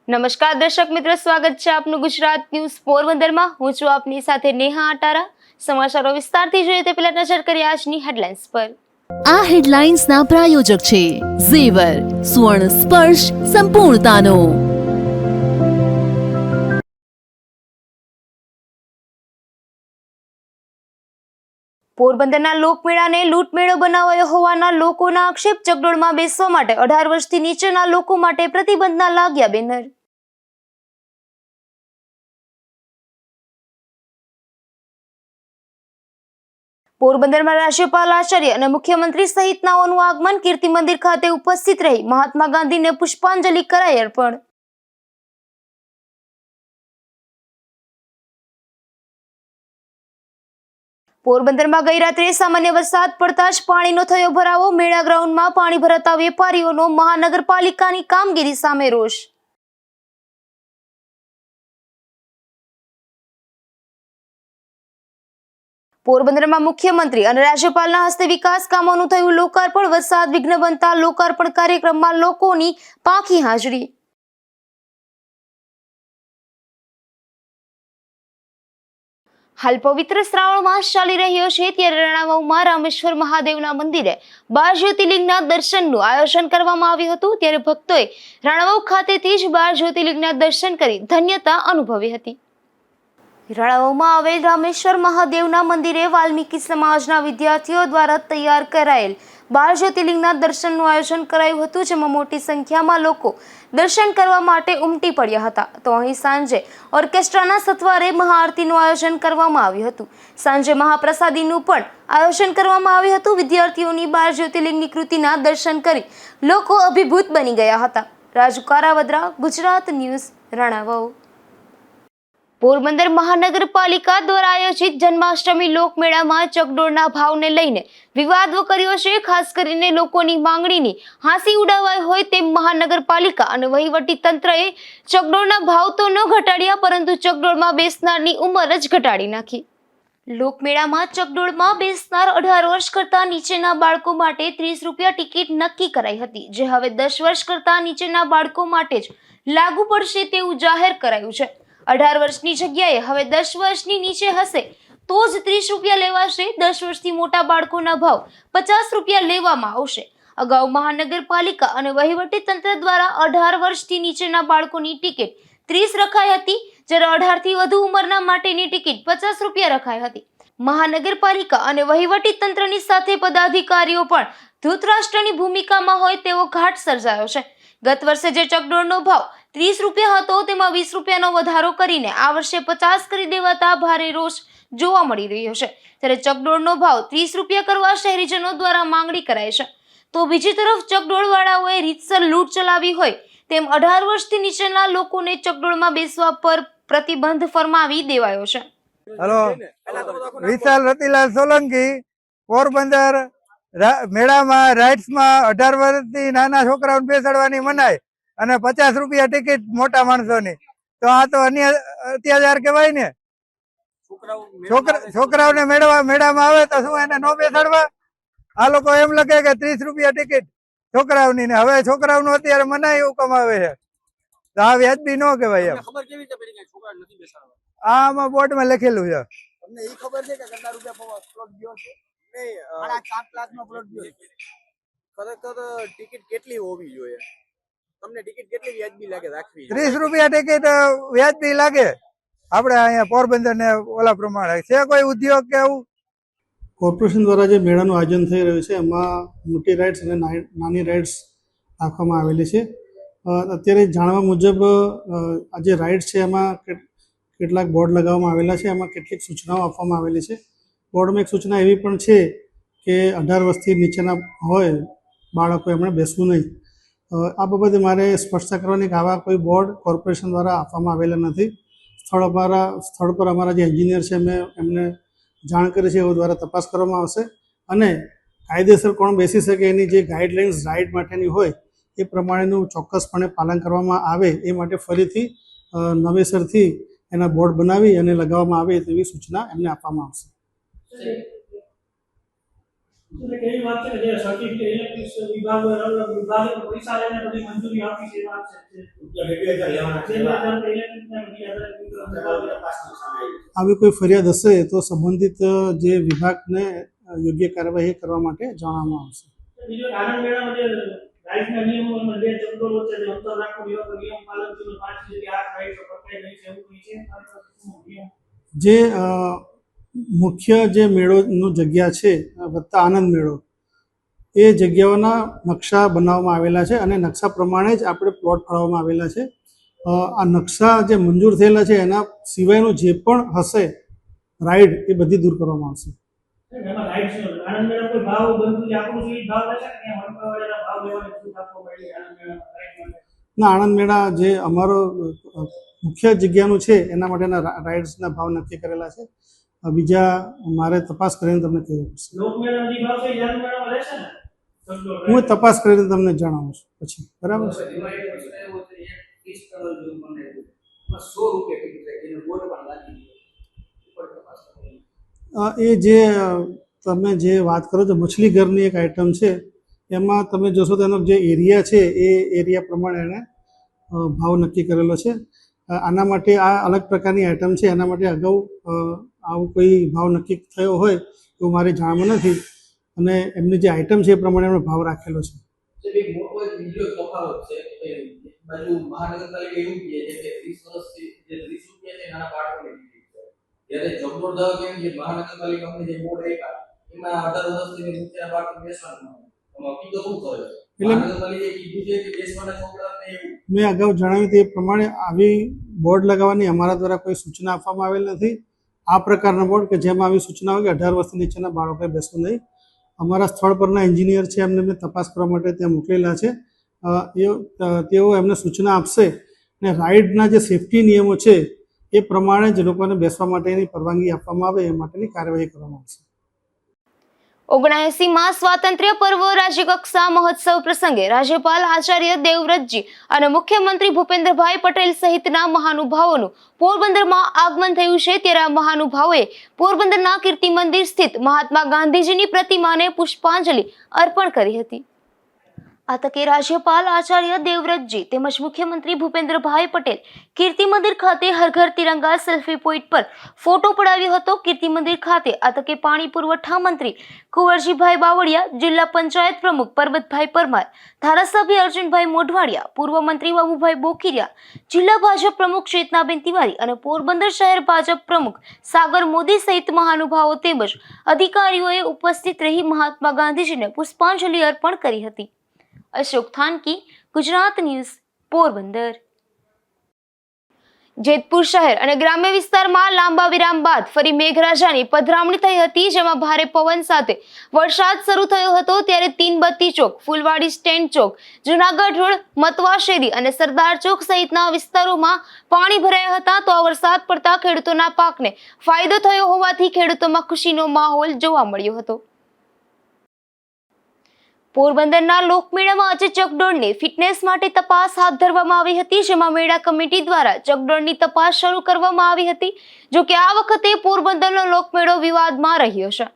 નમસ્કાર દર્શક મિત્રો, સ્વાગત છે આપનું ગુજરાત ન્યૂઝ પોરબંદરમાં। હું છું આપની સાથે નેહા આટારા। સમાચારો વિસ્તારથી જોઈએ તે પહેલા નજર કરીએ આજની હેડલાઇન્સ પર। આ હેડલાઇન્સના પ્રાયોજક છે ઝેવર, સુવર્ણ સ્પર્શ સંપૂર્ણતાનો। પોરબંદરના લોકમેળાને લૂંટમેળો બનાવાયો હોવાના લોકોના આક્ષેપ। ચકડોળમાં બેસવા માટે 18 વર્ષથી નીચેના લોકો માટે પ્રતિબંધના લાગ્યા બેનર। પોરબંદરમાં રાજ્યપાલ, આચાર્ય અને મુખ્યમંત્રી સહિતનાઓનું આગમન। કીર્તિ મંદિર ખાતે ઉપસ્થિત રહી મહાત્મા ગાંધીને પુષ્પાંજલિ કરાઈ અર્પણ। પોરબંદરમાં ગઈ રાત્રે સામાન્ય વરસાદ પડતા જ પાણીનો થયો ભરાવો। મેળા ગ્રાઉન્ડમાં પાણી ભરાતા વેપારીઓનો મહાનગરપાલિકાની કામગીરી સામે રોષ। પોરબંદરમાં મુખ્યમંત્રી અને રાજ્યપાલના હસ્તે વિકાસ કામોનું થયું લોકાર્પણ। વરસાદ વિઘ્ન બનતા લોકાર્પણ કાર્યક્રમમાં લોકોની પાંખી હાજરી। હાલ પવિત્ર શ્રાવણ માસ ચાલી રહ્યો છે ત્યારે રાણાવાવમાં રામેશ્વર મહાદેવના મંદિરે 12 જ્યોતિર્લિંગના દર્શનનું આયોજન કરવામાં આવ્યું હતું। ત્યારે ભક્તોએ રાણાવાવ ખાતેથી જ 12 જ્યોતિર્લિંગના દર્શન કરી ધન્યતા અનુભવી હતી। રાણાવાવમાં આવેલ રામેશ્વર મહાદેવના મંદિરે વાલ્મીકી સમાજના વિદ્યાર્થીઓ દ્વારા તૈયાર કરાયેલ 12 જ્યોતિર્લિંગના દર્શનનું આયોજન કરાયું હતું, જેમાં મોટી સંખ્યામાં લોકો દર્શન કરવા માટે ઉમટી પડ્યા હતા। તો અહીં સાંજે ઓર્કેસ્ટ્રાના સથવારે મહાઆરતીનું આયોજન કરવામાં આવ્યું હતું। સાંજે મહાપ્રસાદીનું પણ આયોજન કરવામાં આવ્યું હતું। વિદ્યાર્થીઓની 12 જ્યોતિર્લિંગની કૃતિના દર્શન કરી લોકો અભિભૂત બની ગયા હતા। રાજુ કારાવદ્રા, ગુજરાત ન્યૂઝ, રાણાવાવ। પોરબંદર મહાનગરપાલિકા દ્વારા આયોજિત જન્માષ્ટમી લોકમેળામાં ચકડોળના ભાવને લઈને વિવાદ કર્યો છે। ખાસ કરીને લોકોની માંગણીની હાંસી ઉડાવાઈ હોય તેમ મહાનગરપાલિકા અને વહીવટી તંત્રએ ચકડોળના ભાવ તો ન ઘટાડ્યા, પરંતુ ચકડોળમાં બેસનારની ઉંમર જ ઘટાડી નાખી। લોકમેળામાં ચકડોળમાં બેસનાર 18 વર્ષ કરતા નીચેના બાળકો માટે 30 રૂપિયા ટિકિટ નક્કી કરાઈ હતી, જે હવે 10 વર્ષ કરતા નીચેના બાળકો માટે જ લાગુ પડશે તેવું જાહેર કરાયું છે। 18 વર્ષની જગ્યાએ હવે 10 વર્ષની નીચે હશે તો જ 30 રૂપિયા લેવાશે। 10 વર્ષથી મોટા બાળકોના ભાવ 50 રૂપિયા લેવામાં આવશે। અગાઉ મહાનગરપાલિકા અને વહીવટી તંત્ર દ્વારા 18 વર્ષથી નીચેના બાળકોની ટિકિટ 30 રખાઈ હતી, જ્યારે 18 થી વધુ ઉંમરના માટેની ટિકિટ 50 રૂપિયા રખાઈ હતી। મહાનગરપાલિકા અને વહીવટી તંત્રની સાથે પદાધિકારીઓ પણ ધૃતરાષ્ટ્રની ભૂમિકામાં હોય તેવો ઘાટ સર્જાયો છે। ગત વર્ષે જે ચકડોળનો ભાવ 30 રૂપિયા હતો તેમાં 20 રૂપિયાનો વધારો કરીને આ વર્ષે 50 કરી દેવાતા ભારે રોષ જોવા મળી રહ્યો છે। ત્યારે ચકડોળનો ભાવ 30 રૂપિયા કરવા શહેરીજનો દ્વારા માંગણી કરાઈ છે, તો બીજી તરફ ચકડોળવાળાઓએ રીતસર લૂંટ ચલાવી હોય તેમ 18 વર્ષથી નીચેના લોકોને ચકડોળમાં બેસવા પર પ્રતિબંધ ફરમાવી દેવાયો છે। હેલો, વિશાલ રતિલાલ સોલંકી। પોરબંદર મેળામાં રાઇડ્સમાં 18 વર્ષથી નાના છોકરાઓને બેસાડવાની મનાઈ અને 50 રૂપિયા ટિકિટ મોટા માણસોની, તો આ તો અન્ય અત્યાચાર કહેવાય ને। છોકરાઓને મેળામાં આવે તો શું એને ન બેસાડવા? આ લોકો એમ લખે કે 30 રૂપિયા ટિકિટ છોકરાઓની, ને હવે છોકરાઓનું અત્યારે મનાઈ હુકમ આવે છે, તો આ વ્યાજબી ન કહેવાય એમ। આમાં બોર્ડમાં લખેલું છે। તમને એ ખબર છે કે કેટલા રૂપિયા પ્લોટ ગયો છે? નહીં, 7 લાખનો પ્લોટ ગયો છે। ખરેખર ટિકિટ કેટલી હોવી જોઈએ? તમને ટિકિટ કેટલી વ્યાજબી લાગે રાખવી? 30 રૂપિયા ટિકિટ વ્યાજબી લાગે આપણે અહીંયા પોરબંદર ને ઓલા પ્રમાણે છે કોઈ ઉદ્યોગ કે એવું? કોર્પોરેશન દ્વારા જે મેળાનું આયોજન થઈ રહ્યું છે એમાં મોટી રાઇડ્સ અને નાની રાઇડ્સ રાખવામાં આવેલી છે। અત્યારે જાણવા મુજબ આ જે રાઇડ્સ છે એમાં કેટલાક બોર્ડ લગાવવામાં આવેલા છે, એમાં કેટલીક સૂચનાઓ આપવામાં આવેલી છે। બોર્ડમાં એક સૂચના એવી પણ છે કે 18 વર્ષથી નીચેના હોય બાળકો એમણે બેસવું નહીં। આ બાબતે મારે સ્પષ્ટતા કરવાની કે આવા કોઈ બોર્ડ કોર્પોરેશન દ્વારા આપવામાં આવેલા નથી। સ્થળ પર અમારા જે એન્જિનિયર છે એમને જાણ કરી છે, એઓ દ્વારા તપાસ કરવામાં આવશે અને કાયદેસર કોણ બેસી શકે એની જે ગાઈડલાઇન્સ રાઇડ માટેની હોય એ પ્રમાણેનું ચોક્કસપણે પાલન કરવામાં આવે એ માટે ફરીથી નવેસરથી એના બોર્ડ બનાવી અને લગાવવામાં આવે તેવી સૂચના એમને આપવામાં આવશે। એટલે એવી વાત છે કે જે સર્ટિફિકેટ ઇલેક્ટ્રિક વિભાગ વિભાગે પૈસા લઈને બધી મંજૂરી આપી છે એ વાત છે. 2,000 લેવાના છે. આવી કોઈ ફરિયાદ હશે તો સંબંધિત જે વિભાગને યોગ્ય કાર્યવાહી કરવા માટે જણાવવામાં આવશે. બીજો આનંદ મેળામાં જે રાઈડના નિયમોમાં બે ચક્રો વચ્ચે જે અંતર રાખવું એવા નિયમ પાલન થયું 5 જેટલી આ રાઈડ પકડાઈ રહી છે એવું કંઈ છે. જે મુખ્ય જે મેળોનો જગ્યા છે વત્તા આનંદ મેળો એ જગ્યાઓના નકશા બનાવવામાં આવેલા છે અને નકશા પ્રમાણે જ આપણે પ્લોટ ફાળવવામાં આવેલા છે. આ નકશા જે મંજૂર થયેલા છે એના સિવાયનું જે પણ હશે રાઈડ એ બધી દૂર કરવામાં આવશે. ના, આનંદ મેળા જે અમારો મુખ્ય જગ્યાનું છે એના માટેના રાઇડ્સના ભાવ નક્કી કરેલા છે. બીજા મારે તપાસ કરીને તમને કહી પડશે. હું તપાસ કરીને તમને જણાવું છું પછી. બરાબર છે. એ જે તમે જે વાત કરો છો મછલી ઘરની એક આઈટમ છે એમાં તમે જોશો તો એનો જે એરિયા છે એ એરિયા પ્રમાણે એને ભાવ નક્કી કરેલો છે. આના માટે આ અલગ પ્રકારની આઈટમ છે, એના માટે અગાઉ આવો કોઈ ભાવ નક્કી થયો હોય એવું મારે જાણવું નથી અને એમની જે આઈટમ છે એ પ્રમાણે એમણે ભાવ રાખેલો છે. મેં અગાઉ જણાવ્યું તે પ્રમાણે આવી બોર્ડ લગાવવાની અમારા દ્વારા કોઈ સૂચના આપવામાં આવેલ નથી. આ પ્રકારના બોર્ડ કે જેમાં આવી સૂચના હોય કે 18 વર્ષથી નીચેના બાળકોએ બેસવું નહીં. અમારા સ્થળ પરના એન્જિનિયર છે એમને તપાસ કરવા માટે ત્યાં મોકલેલા છે. તેઓ એમને સૂચના આપશે અને રાઇડના જે સેફટી નિયમો છે એ પ્રમાણે જ લોકોને બેસવા માટેની પરવાનગી આપવામાં આવે એ માટેની કાર્યવાહી કરવામાં આવશે. 79માં સ્વાતંત્ર્ય પર્વ રાજ્યકક્ષા મહોત્સવ પ્રસંગે રાજ્યપાલ આચાર્ય દેવવ્રતજી અને મુખ્યમંત્રી ભૂપેન્દ્રભાઈ પટેલ સહિતના મહાનુભાવોનું પોરબંદરમાં આગમન થયું છે. ત્યારે આ મહાનુભાવોએ પોરબંદરના કીર્તિ મંદિર સ્થિત મહાત્મા ગાંધીજીની પ્રતિમાને પુષ્પાંજલિ અર્પણ કરી હતી. આ તકે રાજ્યપાલ આચાર્ય દેવવ્રતજી તેમજ મુખ્યમંત્રી ભૂપેન્દ્રભાઈ પટેલ કીર્તિ મંદિર ખાતે હર ઘર તિરંગા સેલ્ફી પોઈન્ટ પર ફોટો પડાવ્યો હતો. કીર્તિ મંદિર ખાતે આ તકે પાણી પુરવઠા મંત્રી કુંવરજીભાઈ બાવળિયા, જિલ્લા પંચાયત પ્રમુખ પરબતભાઈ પરમાર, ધારાસભ્ય અર્જુનભાઈ મોઢવાડિયા, પૂર્વ મંત્રી બાબુભાઈ બોકીરિયા, જિલ્લા ભાજપ પ્રમુખ ચેતનાબેન તિવારી અને પોરબંદર શહેર ભાજપ પ્રમુખ સાગર મોદી સહિત મહાનુભાવો તેમજ અધિકારીઓએ ઉપસ્થિત રહી મહાત્મા ગાંધીજીને પુષ્પાંજલિ અર્પણ કરી હતી. અશોક થાનકી, ગુજરાત ન્યૂઝ, પોરબંદર. જેતપુર શહેર અને ગ્રામ્ય વિસ્તારમાં લાંબા વિરામ બાદ ફરી મેઘરાજાની પધરામણી થઈ હતી, જેમાં ભારે પવન સાથે વરસાદ શરૂ થયો હતો. ત્યારે તીનબત્તી ચોક, ફૂલવાડી સ્ટેન્ડ ચોક, જુનાગઢ રોડ, મતવા શેરી અને સરદાર ચોક સહિતના વિસ્તારોમાં પાણી ભરાયા હતા. તો આ વરસાદ પડતા ખેડૂતોના પાકને ફાયદો થયો હોવાથી ખેડૂતોમાં ખુશીનો માહોલ જોવા મળ્યો હતો. પોરબંદરના લોકમેળામાં આજે ચકડોળની ફિટનેસ માટે તપાસ હાથ ધરવામાં આવી હતી, જેમાં મેળા કમિટી દ્વારા ચકડોળની તપાસ શરૂ કરવામાં આવી હતી. જો કે આ વખતે પોરબંદરનો લોકમેળો વિવાદમાં રહ્યો છે.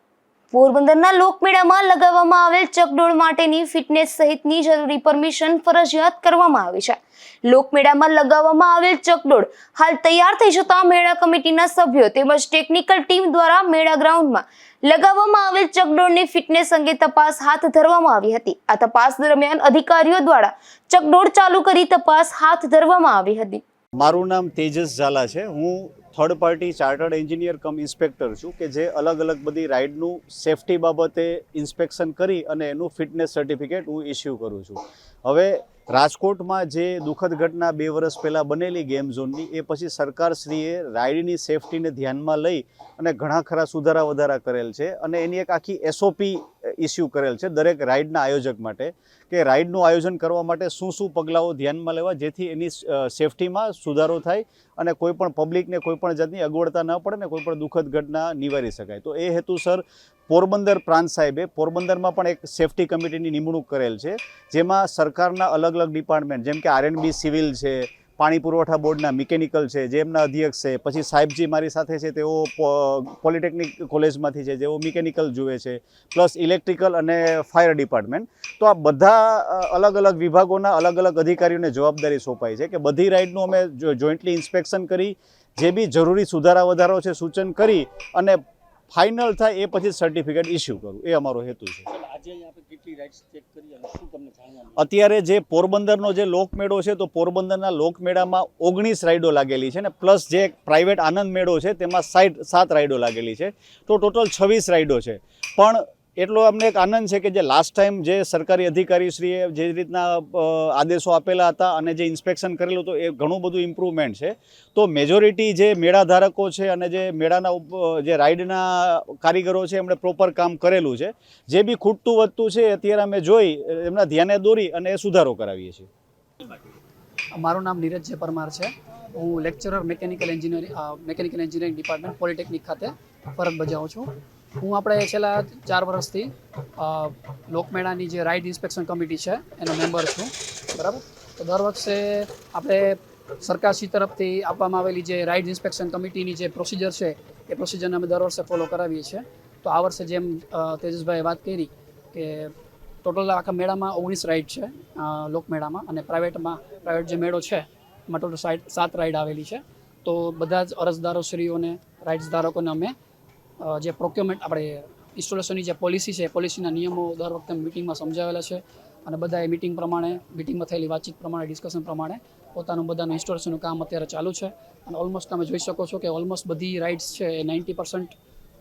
પોરબંદરના લોકમેળામાં લગાવવામાં આવેલ ચકડોળ માટેની ફિટનેસ સહિતની જરૂરી પરમિશન ફરજિયાત કરવામાં આવી છે. લોકમેળામાં લગાવવામાં આવેલ ચકડોળ હાલ તૈયાર થઈ જતા મેળા કમિટીના સભ્યો તેમજ ટેકનિકલ ટીમ દ્વારા મેળા ગ્રાઉન્ડમાં લગાવવામાં આવેલ ચકડોળની ફિટનેસ અંગે તપાસ હાથ ધરવામાં આવી હતી. આ તપાસ દરમિયાન અધિકારીઓ દ્વારા ચકડોળ ચાલુ કરી તપાસ હાથ ધરવામાં આવી હતી. મારું નામ તેજસ ઝાલા છે. હું થર્ડ પાર્ટી ચાર્ટર્ડ એન્જિનિયર કમ ઇન્સ્પેક્ટર છું કે જે અલગ અલગ બધી રાઇડનું સેફટી બાબતે ઇન્સ્પેક્શન કરી અને એનું ફિટનેસ સર્ટિફિકેટ હું ઇસ્યુ કરું છું. હવે રાજકોટમાં જે દુઃખદ ઘટના 2 વર્ષ પહેલાં બનેલી ગેમ ઝોનની, એ પછી સરકારશ્રીએ રાઇડની સેફટીને ધ્યાનમાં લઈ અને ઘણા ખરા સુધારા વધારા કરેલ છે અને એની એક આખી SOP ઇસ્યુ કરેલ છે દરેક રાઇડના આયોજક માટે કે રાઇડનું આયોજન કરવા માટે શું પગલાઓ ધ્યાનમાં લેવા જેથી એની સેફટીમાં સુધારો થાય અને કોઈ પણ પબ્લિકને કોઈ પણ જાતની અગવડતા ન પડે ને કોઈ પણ દુઃખદ ઘટના નિવારી શકાય. તો એ હેતુસર પોરબંદર પ્રાંત સાહેબે પોરબંદરમાં પણ એક સેફટી કમિટીની નિમણૂક કરેલ છે, જેમાં સરકારના અલગ અલગ ડિપાર્ટમેન્ટ જેમ કે R&B સિવિલ છે, પાણી પુરવઠા બોર્ડના મિકેનિકલ છે, જે એમના અધ્યક્ષ છે, પછી સાહેબજી મારી સાથે છે તેઓ પોલિટેકનિક કોલેજમાંથી છે, જેઓ મિકેનિકલ જુએ છે, પ્લસ ઇલેક્ટ્રિકલ અને ફાયર ડિપાર્ટમેન્ટ. તો આ બધા અલગ અલગ વિભાગોના અલગ અલગ અધિકારીઓને જવાબદારી સોંપાઈ છે કે બધી રાઇડનું અમે જોઈન્ટલી ઇન્સ્પેક્શન કરી, જે બી જરૂરી સુધારા વધારો છે સૂચન કરી અને ફાઇનલ થાય એ પછી સર્ટિફિકેટ ઇસ્યુ કરવું, એ અમારો હેતુ છે. અત્યારે જે પોરબંદરનો જે લોકમેળો છે, તો પોરબંદરના લોકમેળામાં 19 રાઇડો લાગેલી છે ને પ્લસ જે પ્રાઇવેટ આનંદ મેળો છે તેમાં 7 રાઇડો લાગેલી છે, તો ટોટલ 26 રાઇડો છે. પણ એટલો અમને એક આનંદ છે કે જે લાસ્ટ ટાઈમ જે સરકારી અધિકારીશ્રીએ જે રીતના આદેશો આપેલા હતા અને જે ઇન્સ્પેક્શન કરેલું હતું એ ઘણું બધું ઇમ્પ્રુવમેન્ટ છે. તો મેજોરિટી જે મેળા ધારકો છે અને જે મેળાના જે રાઇડના કારીગરો છે એમણે પ્રોપર કામ કરેલું છે. જે બી ખૂટતું વધતું છે અત્યારે અમે જોઈ એમના ધ્યાને દોરી અને એ સુધારો કરાવીએ છીએ. મારું નામ નીરજ જે પરમાર છે. હું lecturer mechanical engineering department polytechnic ખાતે ફરજ બજાવું છું. હું આપણે છેલ્લા 4 વર્ષથી લોકમેળાની જે રાઇડ ઇન્સ્પેક્શન કમિટી છે એનો મેમ્બર છું, બરાબર. તો દર વર્ષે આપણે સરકારશ્રી તરફથી આપવામાં આવેલી જે રાઇડ ઇન્સ્પેક્શન કમિટીની જે પ્રોસિજર છે એ પ્રોસિજરને અમે દર વર્ષે ફોલો કરાવીએ છીએ. તો આ વર્ષે જેમ તેજસભાઈએ વાત કરી કે ટોટલ આખા મેળામાં 19 રાઇડ છે લોકમેળામાં, અને પ્રાઇવેટ જે મેળો છે એમાં ટોટલ 7 રાઇડ આવેલી છે. તો બધા જ અરજદારોશ્રીઓને, રાઇડ્સ ધારકોને અમે જે પ્રોક્યોરમેન્ટ આપણે ઇન્સ્ટોલેશનની જે પોલિસી છે એ પોલિસીના નિયમો દર વખતે મિટિંગમાં સમજાવેલા છે, અને બધાએ મિટિંગમાં થયેલી વાતચીત પ્રમાણે, ડિસ્કશન પ્રમાણે બધાનું ઇન્સ્ટોલેશનનું કામ અત્યારે ચાલુ છે. અને ઓલમોસ્ટ તમે જોઈ શકો છો કે ઓલમોસ્ટ બધી રાઇડ્સ છે એ 90%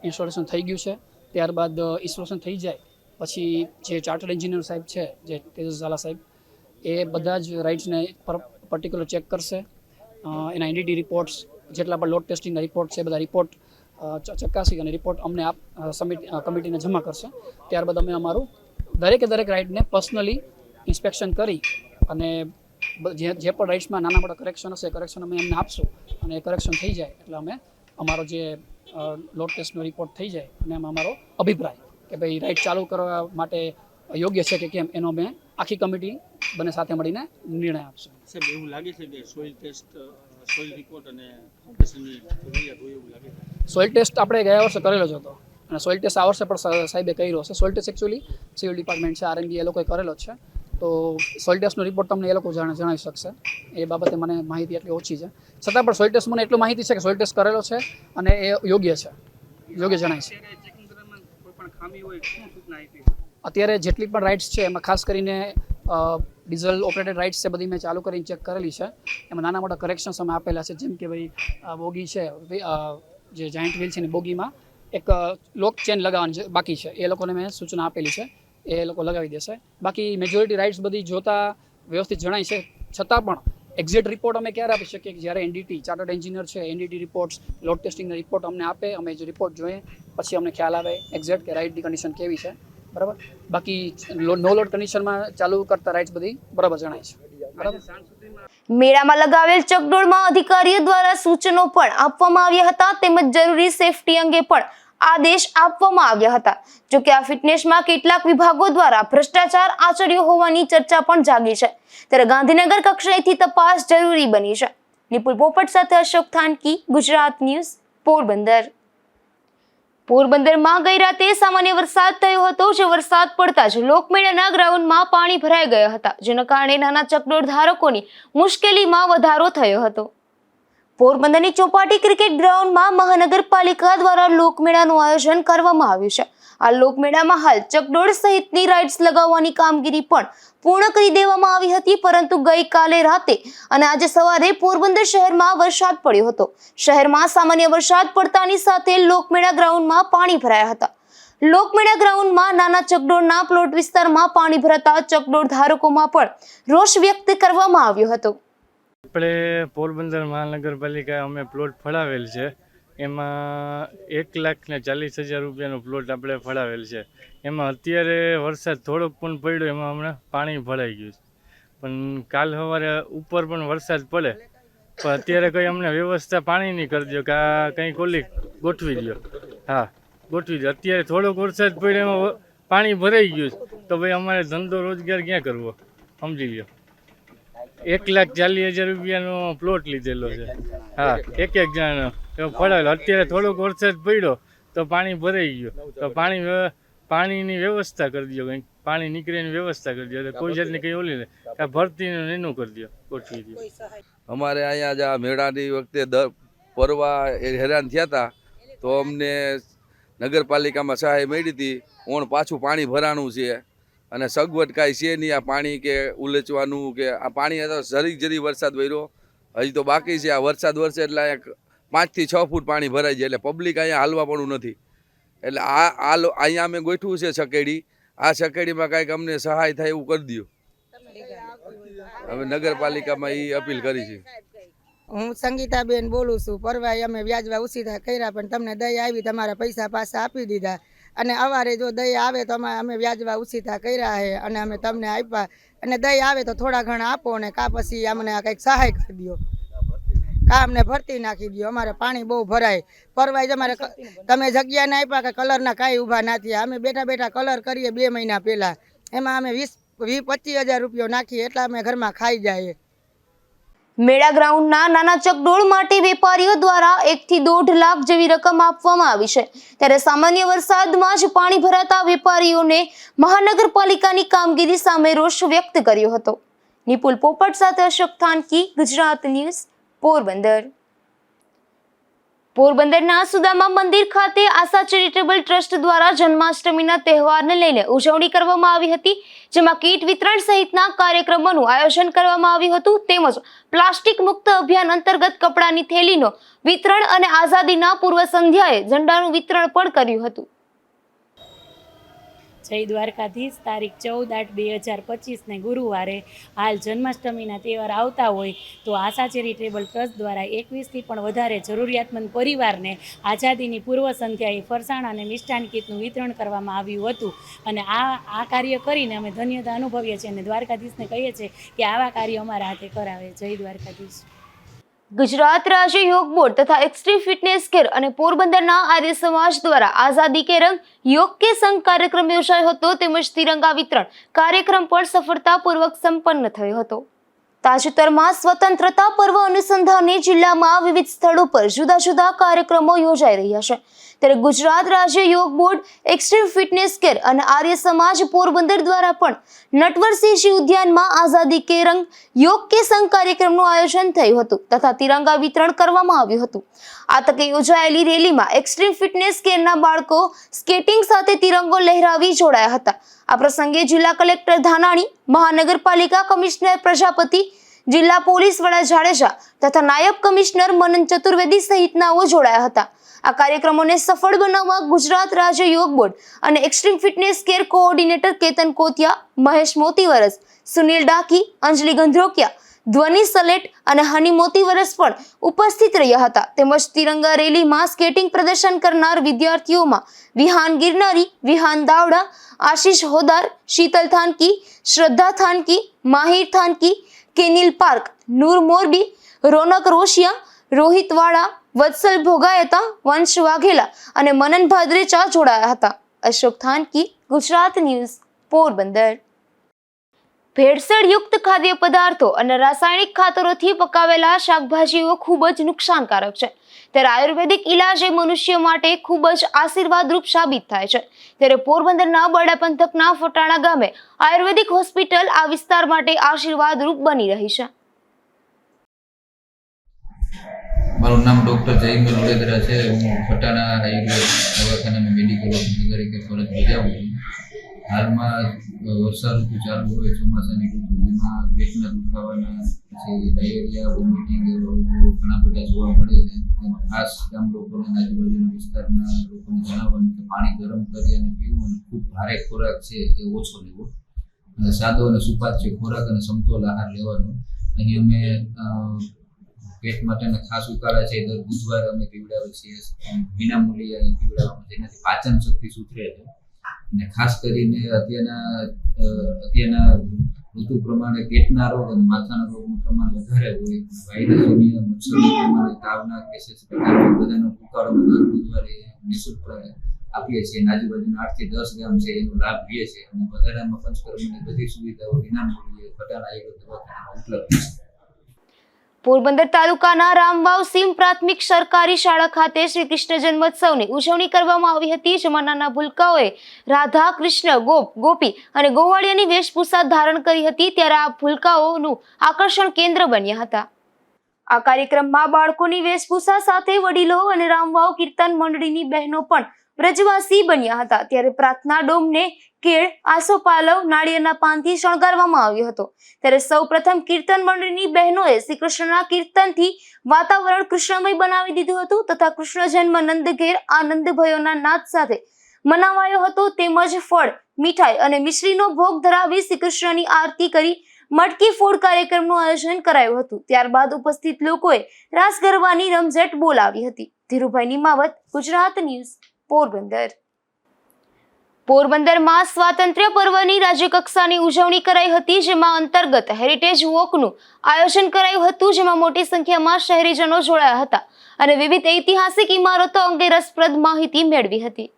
ઇન્સ્ટોલેશન થઈ ગયું છે. ત્યારબાદ ઇન્સ્ટોલેશન થઈ જાય પછી જે ચાર્ટર્ડ એન્જિનિયર સાહેબ છે, જે તેજસ ઝાલા સાહેબ, એ બધા જ રાઇડ્સને પર્ટિક્યુલર ચેક કરશે. એના એનડીટી રિપોર્ટ્સ, જેટલા પણ લોડ ટેસ્ટિંગના રિપોર્ટ છે, બધા રિપોર્ટ ચકાસી અને રિપોર્ટ અમને કમિટીને જમા કરશે. ત્યારબાદ અમે અમારું દરેક રાઇડને પર્સનલી ઇન્સ્પેક્શન કરી અને જે પણ રાઇડ્સમાં નાના મોટા કરેક્શન હશે કરેક્શન અમે એમને આપશું, અને એ કરેક્શન થઈ જાય એટલે અમે અમારો જે લોડ ટેસ્ટનો રિપોર્ટ થઈ જાય અને એમાં અમારો અભિપ્રાય કે ભાઈ રાઇડ ચાલુ કરવા માટે યોગ્ય છે કે કેમ, એનો અમે આખી કમિટી બંને સાથે મળીને નિર્ણય આપશું. સાહેબ, એવું લાગે છે કે સોઇલ ટેસ્ટ, સોઇલ રિપોર્ટ અને ફાઉન્ડેશનની જરૂરિયાત હોય એવું લાગે છે? સોઇલ ટેસ્ટ આપણે ગયા વર્ષે કરેલો જ હતો, અને સોઇલ ટેસ્ટ આ વર્ષે પણ સાહેબે કર્યો હશે. Soil test actually civil department છે, આરએનબી, એ લોકોએ કરેલો જ છે. તો સોઇલ ટેસ્ટનો રિપોર્ટ તમને એ લોકો જણાવી શકશે. એ બાબતે મને માહિતી એટલી ઓછી છે, છતાં પણ સોઇલ ટેસ્ટ મને એટલું માહિતી છે કે સોઇલ ટેસ્ટ કરેલો છે અને એ યોગ્ય જણાય છે. અત્યારે જેટલી પણ રાઇડ્સ છે એમાં ખાસ કરીને ડીઝલ ઓપરેટેડ રાઇડ્સ છે, બધી મેં ચાલુ કરીને ચેક કરેલી છે. એમાં નાના મોટા કરેક્શન્સ અમે આપેલા છે, જેમ કે ભાઈ બોગી છે, જે જાયન્ટ વ્હીલ છે ને બોગીમાં એક લોક ચેન લગાવવાની બાકી છે, એ લોકોને મેં સૂચના આપેલી છે, એ લોકો લગાવી દેશે. બાકી મેજોરિટી રાઇડ્સ બધી જોતા વ્યવસ્થિત જણાય છે, છતાં પણ એક્ઝેક્ટ રિપોર્ટ અમે ક્યારે આપી શકીએ કે જ્યારે એનડીટી, ચાર્ટર્ડ એન્જિનિયર છે, એનડીટી રિપોર્ટ્સ, લોડ ટેસ્ટિંગના રિપોર્ટ અમને આપે, અમે જે રિપોર્ટ જોઈએ પછી અમને ખ્યાલ આવે એક્ઝેક્ટ કે રાઇડની કન્ડિશન કેવી છે, બરાબર. બાકી નો લોડ કન્ડિશનમાં ચાલુ કરતા રાઇડ્સ બધી બરાબર જણાય છે, બરાબર. મેળામાં લગાવેલ ચકડોળમાં અધિકારીઓ દ્વારા સૂચનો પણ આપવામાં આવ્યા હતા, તેમજ જરૂરી સેફટી અંગે પણ આદેશ આપવામાં આવ્યા હતા. જોકે આ ફિટનેસમાં કેટલાક વિભાગો દ્વારા ભ્રષ્ટાચાર આચર્યો હોવાની ચર્ચા પણ જાગી છે, ત્યારે ગાંધીનગર કક્ષાએથી તપાસ જરૂરી બની છે. નિપુલ પોપટ સાથે અશોક થાનકી, ગુજરાત ન્યૂઝ, પોરબંદર. પોરબંદરમાં ગઈ રાતે સામાન્ય વરસાદ થયો હતો, જે વરસાદ પડતા જ લોકમેળાના ગ્રાઉન્ડમાં પાણી ભરાઈ ગયા હતા, જેના કારણે નાના ચકડોળ ધારકોની મુશ્કેલીમાં વધારો થયો હતો. પોરબંદરની ચોપાટી ક્રિકેટ ગ્રાઉન્ડમાં મહાનગરપાલિકા દ્વારા લોકમેળાનું આયોજન કરવામાં આવ્યું છે. આ લોકમેળામાં હાલ ચકડોળ સહિતની રાઇડ્સ લગાવવાની કામગીરી પણ પૂર્ણ કરી દેવામાં આવી હતી, પરંતુ ગઈકાલે રાતે અને આજે સવારે પોરબંદર શહેરમાં વરસાદ પડ્યો હતો. શહેરમાં સામાન્ય વરસાદ પડતાની સાથે લોકમેળા ગ્રાઉન્ડમાં પાણી ભરાયા હતા. લોકમેળા ગ્રાઉન્ડમાં નાના ચકડોળના પ્લોટ વિસ્તારમાં પાણી ભરાતા ચકડોળ ધારકોમાં પણ રોષ વ્યક્ત કરવામાં આવ્યો હતો. આપણે પોરબંદર મહાનગરપાલિકાએ અમે પ્લોટ ફળાવેલ છે, એમાં 1,40,000 રૂપિયાનો પ્લોટ આપણે ફળાવેલ છે. એમાં અત્યારે વરસાદ થોડોક પણ પડ્યો, એમાં હમણાં પાણી ભરાઈ ગયું છે. પણ કાલ સવારે ઉપર પણ વરસાદ પડે, પણ અત્યારે કંઈ અમને વ્યવસ્થા પાણીની કરી દો કે આ કંઈ કોલી ગોઠવી દો. હા, ગોઠવી દો. અત્યારે થોડોક વરસાદ પડ્યો એમાં પાણી ભરાઈ ગયું છે, તો ભાઈ અમારે ધંધો રોજગાર ક્યાં કરવો, સમજી લો. 1,40,000 રૂપિયાનો પ્લોટ લીધેલો છે. હા, એક જણાનો એવો ફળાવેલો. અત્યારે થોડોક વરસાદ પડ્યો તો પાણી ભરાઈ ગયું, તો પાણીની વ્યવસ્થા કરી દો, કંઈક પાણી નીકળે એની વ્યવસ્થા કરી દો. એટલે કોઈ જાતની કંઈ ઓલી ને કાંઈ ભરતીનું એનું કરી દો, ગોઠવી દો. અમારે અહીંયા જ આ મેળાની વખતે પરવા હેરાન થયા હતા, તો અમને નગરપાલિકામાં સહાય મળી હતી. ઓણ પાછું પાણી ભરાણું છે અને સગવડ કાંઈ છે નહીં. આ પાણી કે ઉલેચવાનું કે આ પાણી તો જરી વરસાદ વર્યો, હજી તો બાકી છે. આ વરસાદ વરસે એટલે 5 થી 6 ફૂટ પાણી ભરાઈ જાય, એટલે પબ્લિક અહીંયા હાલવા પણ નથી. એટલે અહીંયા અમે ગોઠવું છે સકેડી. આ સકેડીમાં કાંઈક અમને સહાય થાય એવું કરી દો. હવે નગરપાલિકામાં એ અપીલ કરી છે. હું સંગીતાબેન બોલું છું. પરવાય અમે વ્યાજવા ઉછીતા કર્યા, પણ તમને દયા આવી, તમારા પૈસા પાછા આપી દીધા. અને અવારે જો દયા આવે તો અમે વ્યાજવા ઉછીતા કર્યા છે અને અમે તમને આપ્યા. અને દયા આવે તો થોડા ઘણા આપો, ને કા પછી અમને કંઈક સહાય કરી દો, કા અમને ભરતી નાખી દો. અમારે પાણી બહુ ભરાય. પરવાય જ અમારે તમે જગ્યા ના આપ્યા કે કલરના કાંઈ ઊભા ના થયા. અમે બેઠા કલર કરીએ 2 મહિના પહેલાં, એમાં અમે 20-25 હજાર રૂપિયો નાખીએ, એટલા અમે ઘરમાં ખાઈ જાય. મેળા ગ્રાઉન્ડના નાના ચકડોળ માટે વેપારીઓ દ્વારા 1 થી 1.5 લાખ જેવી રકમ આપવામાં આવી છે. ત્યારે સામાન્ય વરસાદમાં જ પાણી ભરાતા વેપારીઓને મહાનગરપાલિકાની કામગીરી સામે રોષ વ્યક્ત કર્યો હતો. નિપુલ પોપટ સાથે અશોક થાનકી, ગુજરાત ન્યૂઝ, પોરબંદર. પોરબંદરના સુદામા મંદિર ખાતે આશા ચેરિટેબલ ટ્રસ્ટ દ્વારા જન્માષ્ટમીના તહેવારને લઈને ઉજવણી કરવામાં આવી હતી, જેમાં કીટ વિતરણ સહિતના કાર્યક્રમોનું આયોજન કરવામાં આવ્યું હતું. તેમજ પ્લાસ્ટિક મુક્ત અભિયાન અંતર્ગત કપડાની થેલીનો વિતરણ અને આઝાદીના પૂર્વ સંધ્યાએ ઝંડાનું વિતરણ પણ કર્યું હતું. જય દ્વારકાધીશ. તારીખ 14/8/2025 ને ગુરુવારે હાલ જન્માષ્ટમીના તહેવાર આવતા હોય તો આશા ચેરિટેબલ ટ્રસ્ટ દ્વારા 21થી પણ વધારે જરૂરિયાતમંદ પરિવારને આઝાદીની પૂર્વ સંધ્યાએ ફરસાણ અને મિષ્ટાન કીટનું વિતરણ કરવામાં આવ્યું હતું. અને આ કાર્ય કરીને અમે ધન્યતા અનુભવીએ છીએ અને દ્વારકાધીશને કહીએ છીએ કે આવા કાર્ય અમારા હાથે કરાવે. જય દ્વારકાધીશ. ગુજરાત રાજ્ય યોગ બોર્ડ તથા એક્સ્ટ્રીમ ફિટનેસ કેર અને પોરબંદરના આર્ય સમાજ દ્વારા આઝાદી કે રંગ યોગ કે સંગ કાર્યક્રમ યોજાયો હતો. તેમજ તિરંગા વિતરણ કાર્યક્રમ પણ સફળતાપૂર્વક સંપન્ન થયો હતો. તાજેતરમાં સ્વતંત્રતા પર્વ અનુસંધાને જિલ્લામાં વિવિધ સ્થળો પર જુદા જુદા કાર્યક્રમો યોજાઈ રહ્યા છે. ત્યારે ગુજરાત રાજ્ય yoga board, extreme fitness care અને આર્ય સમાજ પોરબંદર દ્વારા પણ નટવરસિંહજી ઉદ્યાનમાં આઝાદી કે રંગ યોગ કે સંગ કાર્યક્રમનું આયોજન થયું હતું તથા તિરંગા વિતરણ કરવામાં આવ્યું હતું. આ તકે યોજાયેલી રેલીમાં એક્સ્ટ્રીમ ફિટનેસ કેરના બાળકો સ્કેટિંગ સાથે તિરંગો લહેરાવી જોડાયા હતા. આ પ્રસંગે જિલ્લા કલેક્ટર ધાનાણી, મહાનગરપાલિકા કમિશનર પ્રજાપતિ, જિલ્લા પોલીસ વડા જાડેજા તથા નાયબ કમિશનર મનન ચતુર્વેદી સહિતનાઓ જોડાયા હતા. આ કાર્યક્રમોને સફળ બનાવવા ગુજરાત રાજ્ય યોગ બોર્ડ અને extreme fitness care coordinator Ketan Kotiya, Mahesh Motivaras, Sunil Daki, Anjali Gandhrokiya, Dhvani Salet અને હની મોતીવરસ પણ ઉપસ્થિત રહ્યા હતા. તેમજ તિરંગા રેલીમાં સ્કેટિંગ પ્રદર્શન કરનાર વિદ્યાર્થીઓમાં વિહાન ગિરનારી, વિહાન દાવડા, આશીષ હોદાર, શીતલ થાનકી, શ્રદ્ધા થાનકી, માહિર થાનકી, કેનિલ પાર્ક, નૂર મોરબી, રોનક રોશિયા, રોહિત વાડા, વત્સલ ભોગાયતા, વંશ વાઘેલા અને મનન ભાદરેચા જોડાયા હતા. અશોક થાનકી, ગુજરાત ન્યૂઝ, પોરબંદર. ભેળસેળયુક્ત ખાદ્ય પદાર્થો અને રાસાયણિક ખાતરોથી પકાવેલા શાકભાજીઓ ખૂબ જ નુકસાનકારક છે. ત્યારે આયુર્વેદિક ઇલાજ એ મનુષ્ય માટે ખૂબ જ આશીર્વાદરૂપ સાબિત થાય છે. ત્યારે પોરબંદરના બરડા પંથકના ફટાણા ગામે આયુર્વેદિક હોસ્પિટલ આ વિસ્તાર માટે આશીર્વાદરૂપ બની રહી છે. મારું નામ ડૉક્ટર જયંગર વડોદરા છે. હું ફટાણા આયુર્વેદ દવાખાનામાં મેડિકલ ઓફિસર તરીકે ફરજ બજાવું છું. હાલમાં વર્ષા ઋતુ ચાલુ હોય, ચોમાસાની ઋતુ, જેમાં પેટના દુખાવાના, પછી ડાયેરિયા, વોમિટિંગ ઘણા બધા જોવા મળે છે. તેમાં ખાસ ગામ લોકોને, આજુબાજુના વિસ્તારના લોકોને જણાવવાનું કે પાણી ગરમ કરી અને પીવું અને ખૂબ ભારે ખોરાક છે એ ઓછો લેવો અને સાદો અને સુપાચ્ય ખોરાક અને સમતોલ આહાર લેવાનો. અહીં અમે પેટ માટેના ખાસ ઉકાળા છે દર બુધવારે અમે પીવડાવીએ છીએ. વિનામૂલ્યે અહીં પીવડાવવામાં, જેનાથી પાચન શક્તિ સુધરે છે. અને ખાસ કરીને અત્યારના ઋતુ પ્રમાણે પેટના રોગ અને માથાના રોગનું પ્રમાણ વધારે હોય, વાયરસોની, મચ્છરોની પ્રમાણે, તાવના કેસીસ બધાનો ઉકાળો દર બુધવારે નિઃશુલ્ક આપીએ છીએ અને આજુબાજુના 8 થી 10 ગામ છે એનો લાભ લે છે અને વધારામાં પંચકર્મની બધી સુવિધાઓ વિનામૂલ્યે ખટાણા આયુર્વેદ દવાખાનામાં ઉપલબ્ધ છે. પોરબંદર તાલુકાના રામવાવ સીમ પ્રાથમિક સરકારી શાળા ખાતે શ્રી કૃષ્ણ જન્મોત્સવની ઉજવણી કરવામાં આવી હતી, જેમાં નાના ભૂલકાઓએ રાધા, કૃષ્ણ, ગોપી અને ગોવાળિયાની વેશભૂષા ધારણ કરી હતી. ત્યારે આ ભૂલકાઓનું આકર્ષણ કેન્દ્ર બન્યા હતા. આ કાર્યક્રમમાં બાળકોની વેશભૂષા સાથે વડીલો અને રામવાવ કીર્તન મંડળીની બહેનો પણ વ્રજવાસી બન્યા હતા. ત્યારે પ્રાર્થના ડોમને કેળ, આસોપાલવ, નાળિયેરના પાનથી શણગારવામાં આવ્યો હતો. ત્યારે સૌપ્રથમ કીર્તન મંડળીની બહેનોએ શ્રી કૃષ્ણના કીર્તનથી વાતાવરણ કૃષ્ણમય બનાવી દીધું હતું તથા કૃષ્ણ જન્મ નંદ ઘેર આનંદ ભયોના નાદ સાથે મનાવાયો હતો. તેમજ ફળ, મીઠાઈ અને મિશ્રીનો ભોગ ધરાવી શ્રી કૃષ્ણની આરતી કરી મટકી ફોડ કાર્યક્રમનું આયોજન કરાયું હતું. ત્યારબાદ ઉપસ્થિત લોકોએ રાસ ગરબાની રમઝટ બોલાવી હતી. ધીરુભાઈ નિમાવત, ગુજરાત ન્યૂઝ, પોરબંદર. પોરબંદરમાં સ્વાતંત્ર્ય પર્વની રાજ્યકક્ષાની ઉજવણી કરાઈ હતી, જેમાં અંતર્ગત હેરિટેજ વોકનું આયોજન કરાયું હતું, જેમાં મોટી સંખ્યામાં શહેરીજનો જોડાયા હતા અને વિવિધ ઐતિહાસિક ઇમારતો અંગે રસપ્રદ માહિતી મેળવી હતી.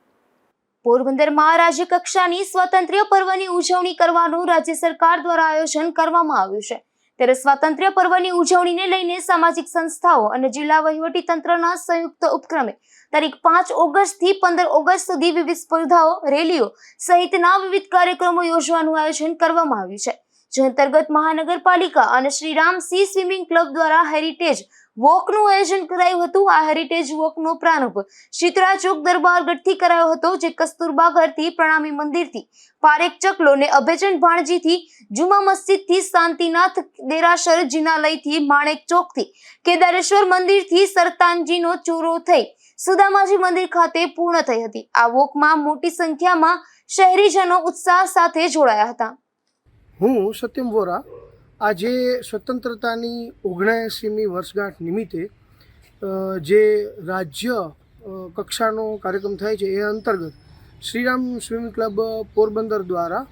પોરબંદરમાં રાજ્યકક્ષાની સ્વાતંત્ર્ય પર્વની ઉજવણી કરવાનું રાજ્ય સરકાર દ્વારા આયોજન કરવામાં આવ્યું છે. ત્યારે સ્વાતંત્ર્ય પર્વની ઉજવણીને લઈને સામાજિક સંસ્થાઓ અને જિલ્લા વહીવટી તંત્રના સંયુક્ત ઉપક્રમે તારીખ 5 ઓગસ્ટથી 15 ઓગસ્ટ સુધી વિવિધ સ્પર્ધાઓ, રેલીઓ સહિતના વિવિધ કાર્યક્રમો યોજવાનું આયોજન કરવામાં આવ્યું છે. જે અંતર્ગત મહાનગરપાલિકા અને શ્રીરામ સી સ્વિમિંગ ક્લબ દ્વારા હેરિટેજ વોકનું આયોજન કરાયું હતું. આ હેરિટેજ વોકનો પ્રારંભ શીતળા ચોક દરબારગઢથી કરાયો હતો, જે કસ્તુરબા ઘરથી, પ્રણામી મંદિરથી, પારેખ ચકલો ને અભેચંદ ભાણજીથી, જુમા મસ્જિદથી, શાંતિનાથ દેરાસર જિનાલયથી, માણેક ચોકથી, કેદારેશ્વર મંદિરથી, સરતાનજીનો ચોરો થઈ સુદામાજી મંદિર ખાતે પૂર્ણ થઈ હતી. આ વોકમાં મોટી સંખ્યામાં શહેરીજનો ઉત્સાહ સાથે જોડાયા હતા. હું સત્યમ વોરા આજે સ્વતંત્રતાની 79મી વર્ષગાંઠ નિમિત્તે જે રાજ્ય કક્ષાનો કાર્યક્રમ થાય છે એ અંતર્ગત શ્રીરામ સ્વિમિંગ ક્લબ પોરબંદર દ્વારા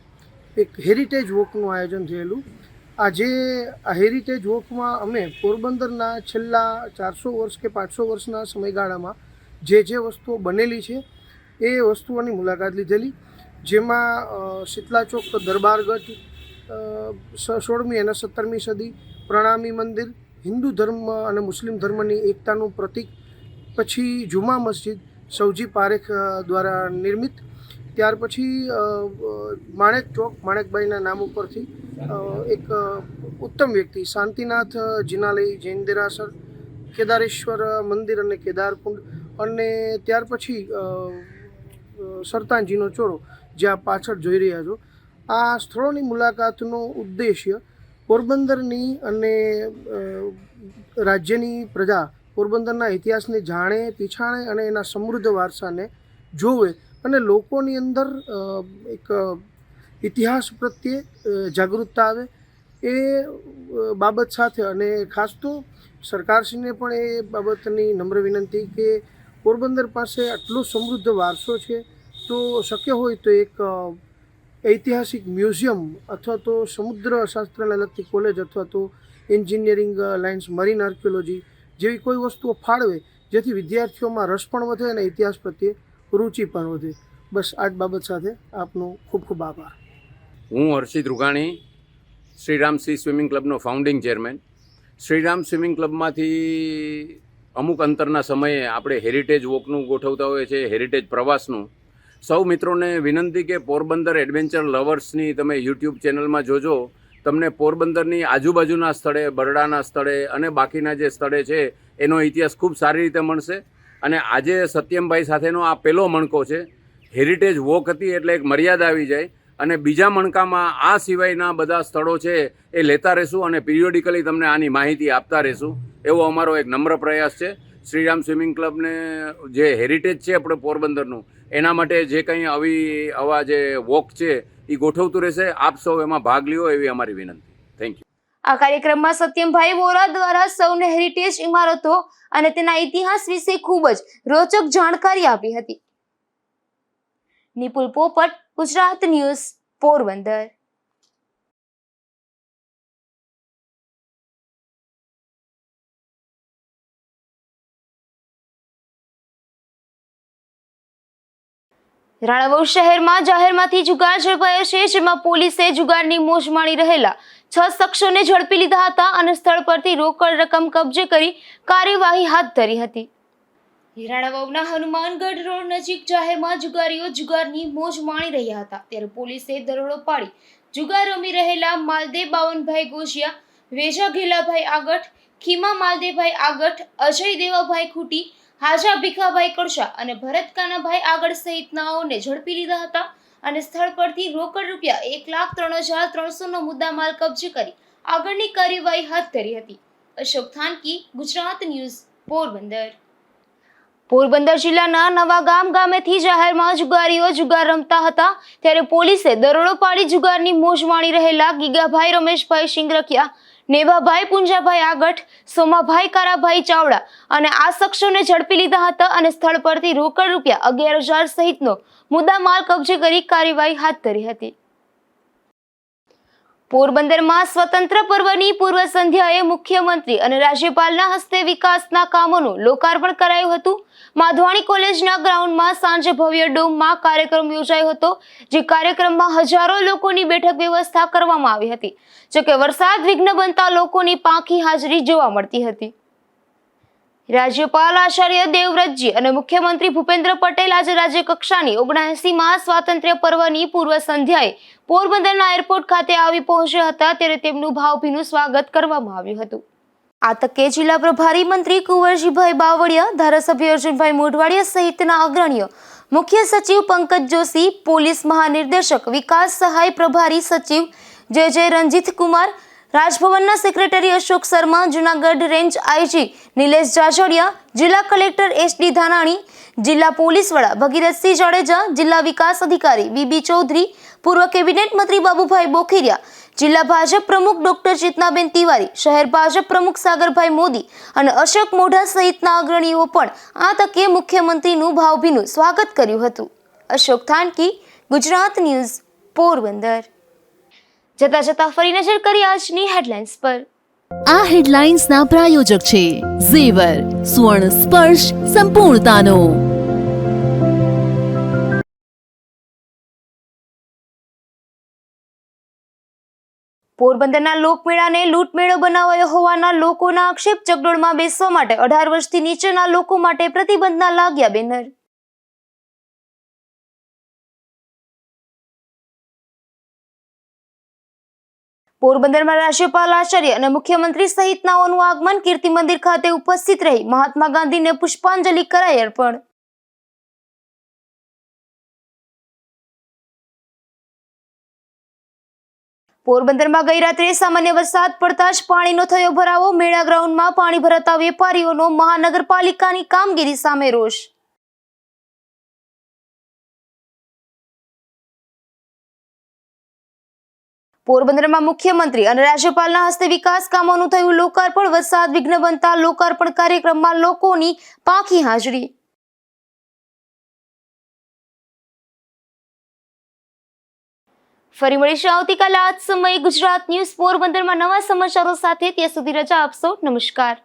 એક હેરિટેજ વોકનું આયોજન થયેલું. આજે આ હેરિટેજ વોકમાં અમે પોરબંદરના છેલ્લા 400 વર્ષ કે 500 વર્ષના સમયગાળામાં જે વસ્તુઓ બનેલી છે એ વસ્તુઓની મુલાકાત લીધેલી, જેમાં શીતલા ચોક દરબારગઢ 16મી અને 17મી સદી, પ્રણામી મંદિર, હિન્દુ ધર્મ અને મુસ્લિમ ધર્મની એકતાનું પ્રતીક, પછી જુમા મસ્જિદ સૌજી પારેખ દ્વારા નિર્મિત, ત્યાર પછી માણેક ચોક, માણેકબાઈના નામ ઉપરથી એક ઉત્તમ વ્યક્તિ શાંતિનાથ જિનાલય જૈન દેરાસર, કેદારેશ્વર મંદિર અને કેદારકુંડ, અને ત્યાર પછી સરતાનજીનો ચોરો જે આપ પાછળ જોઈ રહ્યા છો. આ સ્થળોની મુલાકાતનો ઉદ્દેશ્ય પોરબંદરની અને રાજ્યની પ્રજા પોરબંદરના ઇતિહાસને જાણે, પીછાણે અને એના સમૃદ્ધ વારસાને જોવે અને લોકોની અંદર એક ઇતિહાસ પ્રત્યે જાગૃતતા આવે એ બાબત સાથે, અને ખાસ તો સરકારશ્રીને પણ એ બાબતની નમ્ર વિનંતી કે પોરબંદર પાસે આટલો સમૃદ્ધ વારસો છે તો શક્ય હોય તો એક ઐતિહાસિક મ્યુઝિયમ અથવા તો સમુદ્ર શાસ્ત્રને લગતી કોલેજ અથવા તો એન્જિનિયરિંગ લાઇન્સ, મરીન આર્કિયોલોજી જેવી કોઈ વસ્તુઓ ફાળવે, જેથી વિદ્યાર્થીઓમાં રસ પણ વધે અને ઇતિહાસ પ્રત્યે રુચિ પણ વધે. બસ આ જ બાબત સાથે આપનો ખૂબ ખૂબ આભાર. હું હર્ષિત રૂઘાણી, શ્રીરામ સી સ્વિમિંગ ક્લબનો ફાઉન્ડિંગ ચેરમેન. શ્રીરામ સ્વિમિંગ ક્લબમાંથી અમુક અંતરના સમયે આપણે હેરિટેજ વોકનું ગોઠવતા હોઈએ છીએ, હેરિટેજ પ્રવાસનું. સૌ મિત્રોને વિનંતી કે પોરબંદર એડવેન્ચર લવર્સની તમે યુટ્યુબ ચેનલમાં જોજો. તમને પોરબંદરની આજુબાજુના સ્થળે, બરડાના સ્થળે અને બાકીના જે સ્થળે છે એનો ઇતિહાસ ખૂબ સારી રીતે મળશે. અને આજે સત્યમભાઈ સાથેનો આ પહેલો મણકો છે. હેરિટેજ વોક હતી એટલે એક મર્યાદા આવી જાય, અને બીજા મણકામાં આ સિવાયના બધા સ્થળો છે એ લેતા રહેશું અને પિરિયોડિકલી તમને આની માહિતી આપતા રહેશું, એવો અમારો એક નમ્ર પ્રયાસ છે. શ્રીરામ સ્વિમિંગ ક્લબને જે હેરિટેજ છે આપણે પોરબંદરનું, એના માટે જે કંઈ આવા જે વોક છે એ ગોઠવતું રહેશે. આપ સૌ એમાં ભાગ લ્યો એવી અમારી વિનંતી. Thank you. આ કાર્યક્રમમાં સત્યમભાઈ વોરા દ્વારા સૌને હેરિટેજ ઇમારતો અને તેના ઇતિહાસ વિશે ખૂબ જ રોચક જાણકારી આપી હતી. નિપુલ પોપટ, ગુજરાત ન્યૂઝ, પોરબંદર. રાણાવાવ શહેરમાં જાહેરમાંથી જુગાર ઝડપાયો છે, જેમાં પોલીસે જુગારની મોજ માણી રહેલા 6 શખ્સોને ઝડપી લીધા હતા અને સ્થળ પરથી રોકડ રકમ કબજે કરી કાર્યવાહી હાથ ધરી હતી. રાણાવાવના હનુમાનગઢ રોડ નજીક જાહેરમાં જુગારીઓ જુગારની મોજ માણી રહ્યા હતા, ત્યારે પોલીસે દરોડો પાડી જુગાર રમી રહેલા માલદેવ બાવનભાઈ ગોજિયા, વેજા ઘેલાભાઈ આગઠ, ખીમા માલદેવભાઈ આગઠ, અજય દેવાભાઈ ખૂટી, હાજા ભીખાભાઈ કડશા અને ભરત કાનાભાઈ આગળ સહિતનાઓને ઝડપી લીધા હતા અને સ્થળ પરથી રોકડ રૂપિયા 1,03,300 નો મુદ્દામાલ કબજે કરી આગળની કાર્યવાહી હાથ ધરી હતી. અશોક થાનકી, ગુજરાત ન્યૂઝ, પોરબંદર. પોરબંદર જિલ્લાના નવાગામ ગામેથી જાહેરમાં જુગારીઓ જુગાર રમતા હતા, ત્યારે પોલીસે દરોડો પાડી જુગારની મોજ માણી રહેલા ગીગાભાઈ રમેશભાઈ શિંગરકિયા, નેભાભાઈ પુંજાભાઈ આગઠ, સોમાભાઈ કારાભાઈ ચાવડા અને આ શખ્સોને ઝડપી લીધા હતા અને સ્થળ પરથી રોકડ રૂપિયા 11,000 સહિતનો મુદ્દામાલ કબજે કરી કાર્યવાહી હાથ ધરી હતી. પોરબંદરમાં સ્વતંત્ર પર્વની પૂર્વ સંધ્યાએ મુખ્યમંત્રી અને રાજ્યપાલના હસ્તે વિકાસના કામોનું લોકાર્પણ કરાયું હતું. માધવાણી કોલેજના ગ્રાઉન્ડમાં સાંજે ભવ્ય ડોમમાં કાર્યક્રમ યોજાયો હતો, જે કાર્યક્રમમાં હજારો લોકોની બેઠક વ્યવસ્થા કરવામાં આવી હતી. જોકે વરસાદ વિઘ્ન બનતા લોકોની પાંખી હાજરી જોવા મળતી હતી. રાજ્યપાલ આચાર્ય દેવવ્રતજી અને મુખ્યમંત્રી ભૂપેન્દ્ર પટેલ આજે રાજ્ય કક્ષાની 79માં સ્વાતંત્ર્ય પર્વની પૂર્વ સંધ્યાએ પોરબંદરના એરપોર્ટ ખાતે આવી પહોંચ્યા હતા, ત્યારે તેમનું ભાવભીનું સ્વાગત કરવામાં આવ્યું હતું. આ તકે જિલ્લા પ્રભારી મંત્રી કુંવરજીભાઈ બાવળિયા, ધારાસભ્ય અર્જુનભાઈ મોઢવાડિયા સહિતના અગ્રણીઓ, મુખ્ય સચિવ પંકજ જોશી, પોલીસ મહાનિર્દેશક વિકાસ સહાય પ્રભારી સચિવ જે રંજીત કુમાર, રાજભવનના secretary Ashok Sharma, Junagadh range IG Nilesh Jajadiya, જિલ્લા કલેક્ટર SD ધાનાણી, જિલ્લા પોલીસ વડા ભગીરથસિંહ જાડેજા, જિલ્લા વિકાસ અધિકારી BB ચૌધરી, પૂર્વ કેબિનેટ મંત્રી બાબુભાઈ બોખીરિયા, જિલ્લા ભાજપ પ્રમુખ ડોક્ટર ચેતનાબેન તિવારી, શહેર ભાજપ પ્રમુખ સાગરભાઈ મોદી અને અશોક મોઢા સહિતના અગ્રણીઓ પણ આ તકે મુખ્યમંત્રીનું ભાવભીનું સ્વાગત કર્યું હતું. અશોક થાનકી, ગુજરાત ન્યૂઝ, પોરબંદર. જતા જતા ફરી નજર કરી આજની હેડલાઇન્સ પર. આ હેડલાઇન્સના પ્રાયોજક છે ઝેવર, સુવર્ણ સ્પર્શ સંપૂર્ણતાનો. પોરબંદરના લોકમેળાને લૂંટમેળો બનાવાયો હોવાના લોકોના આક્ષેપ. ચકડોળમાં બેસવા માટે 18 વર્ષથી નીચેના લોકો માટે પ્રતિબંધના લાગ્યા બેનર. પોરબંદરમાં રાજ્યપાલ આચાર્ય અને મુખ્યમંત્રી સહિતનાઓનું આગમન. કીર્તિ મંદિર ખાતે ઉપસ્થિત રહી મહાત્મા ગાંધીને પુષ્પાંજલિ કરાઈ અર્પણ. પોરબંદરમાં ગઈ રાત્રે સામાન્ય વરસાદ પડતા જ પાણીનો થયો ભરાવો. મેળા ગ્રાઉન્ડમાં પાણી ભરાતા વેપારીઓનો મહાનગરપાલિકાની કામગીરી સામે રોષ. પોરબંદરમાં મુખ્યમંત્રી અને રાજ્યપાલના હસ્તે વિકાસ કામોનું થયું લોકાર્પણ. વરસાદ વિઘ્ન બનતા લોકાર્પણ કાર્યક્રમમાં લોકોની પાંખી હાજરી. ફરી મળીશું આવતીકાલે આ જ સમયે ગુજરાત ન્યૂઝ પોરબંદરમાં નવા સમાચારો સાથે. ત્યાં સુધી રજા આપશો. નમસ્કાર.